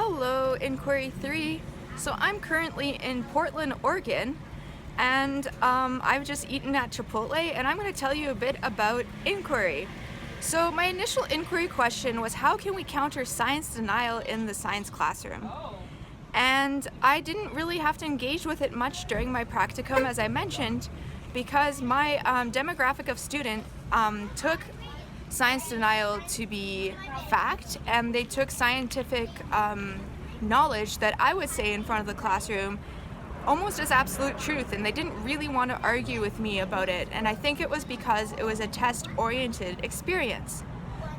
Hello, Inquiry 3. So I'm currently in Portland, Oregon, and I've just eaten at Chipotle, and I'm going to tell you a bit about inquiry. So my initial inquiry question was, how can we counter science denial in the science classroom? And I didn't really have to engage with it much during my practicum, as I mentioned, because my demographic of student took science denial to be fact, and they took scientific knowledge that I would say in front of the classroom almost as absolute truth, and they didn't really want to argue with me about it, and I think it was because it was a test-oriented experience.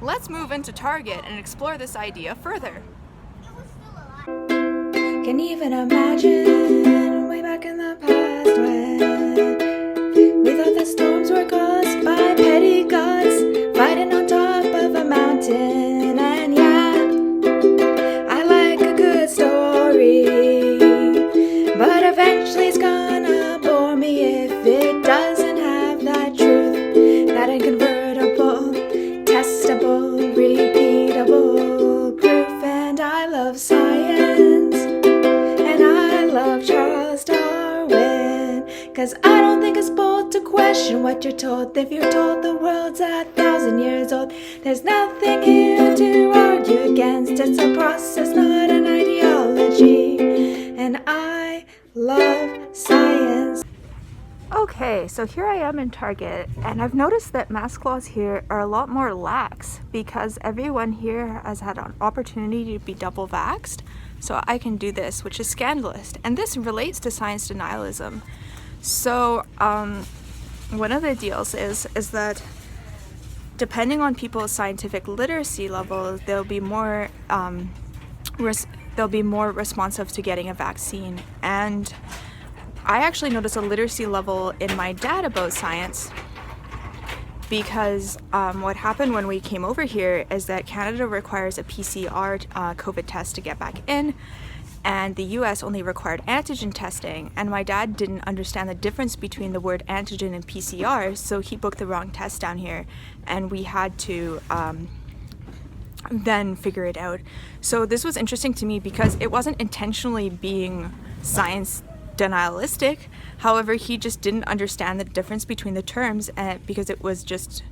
Let's move into Target and explore this idea further. Can you even imagine way back in the past when we thought the storms were caused by petty gods fighting on top of a mountain? And yeah, I like a good story, but eventually it's gonna bore me if it doesn't have that truth, that inconvertible, testable, repeatable proof. And I love science, and I love Charles Darwin, 'cause I don't think it's bold to question what you're told. If you're told the world's 1,000 years old, there's nothing here to argue against. It's a process, not an ideology, and I love science. Okay, so here I am in Target, and I've noticed that mask laws here are a lot more lax because everyone here has had an opportunity to be double vaxxed, so I can do this, which is scandalous. And this relates to science denialism. So one of the deals is that depending on people's scientific literacy level, they'll be more responsive to getting a vaccine. And I actually noticed a literacy level in my dad about science because what happened when we came over here is that Canada requires a PCR COVID test to get back in, and the US only required antigen testing, and my dad didn't understand the difference between the word antigen and PCR, so he booked the wrong test down here, and we had to then figure it out. So this was interesting to me because it wasn't intentionally being science denialistic. However, he just didn't understand the difference between the terms, and because it was just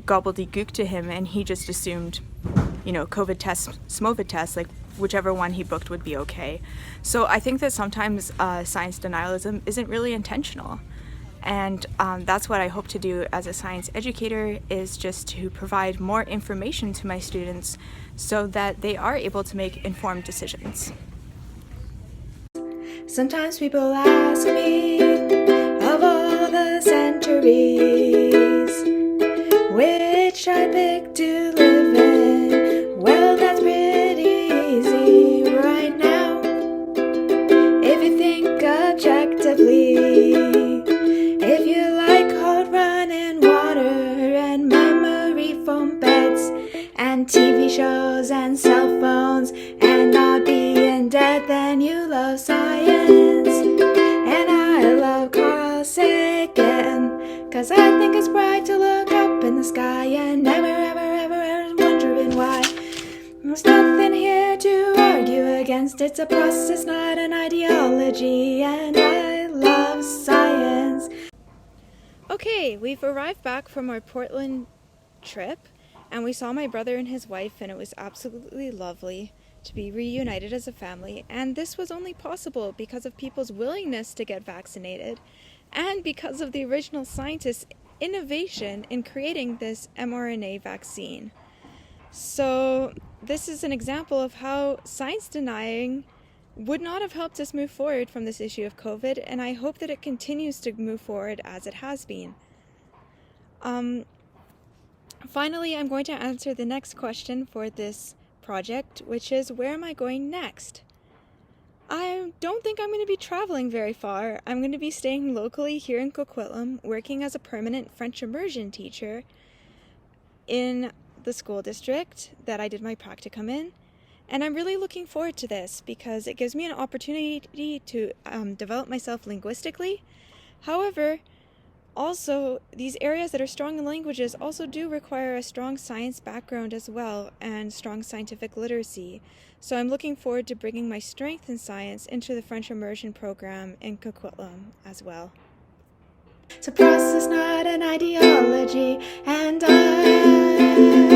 gobbledygook to him, and he just assumed, COVID test, Smovid test, like whichever one he booked would be okay. So I think that sometimes science denialism isn't really intentional, and that's what I hope to do as a science educator, is just to provide more information to my students so that they are able to make informed decisions. Sometimes people ask me, of all the centuries, which I pick to live in. Well, that's pretty easy right now, if you think objectively. If you like hot running water and memory foam beds and TV shows and cell phones and not being dead, then you love science. And I love Carl Sagan, 'cause I think it's bright to look up in the sky and never ever wondering why. There's nothing here to argue against. It's a process, not an ideology, and I love science. Okay, we've arrived back from our Portland trip, and we saw my brother and his wife, and it was absolutely lovely to be reunited as a family. And this was only possible because of people's willingness to get vaccinated, and because of the original scientists' innovation in creating this mRNA vaccine. So this is an example of how science denying would not have helped us move forward from this issue of COVID, and I hope that it continues to move forward as it has been. Finally, I'm going to answer the next question for this project, which is, where am I going next? I don't think I'm going to be traveling very far. I'm going to be staying locally here in Coquitlam, working as a permanent French immersion teacher in the school district that I did my practicum in. And I'm really looking forward to this because it gives me an opportunity to develop myself linguistically. However, Also, these areas that are strong in languages also do require a strong science background as well and strong scientific literacy. So I'm looking forward to bringing my strength in science into the French immersion program in Coquitlam as well. To process not an ideology, and I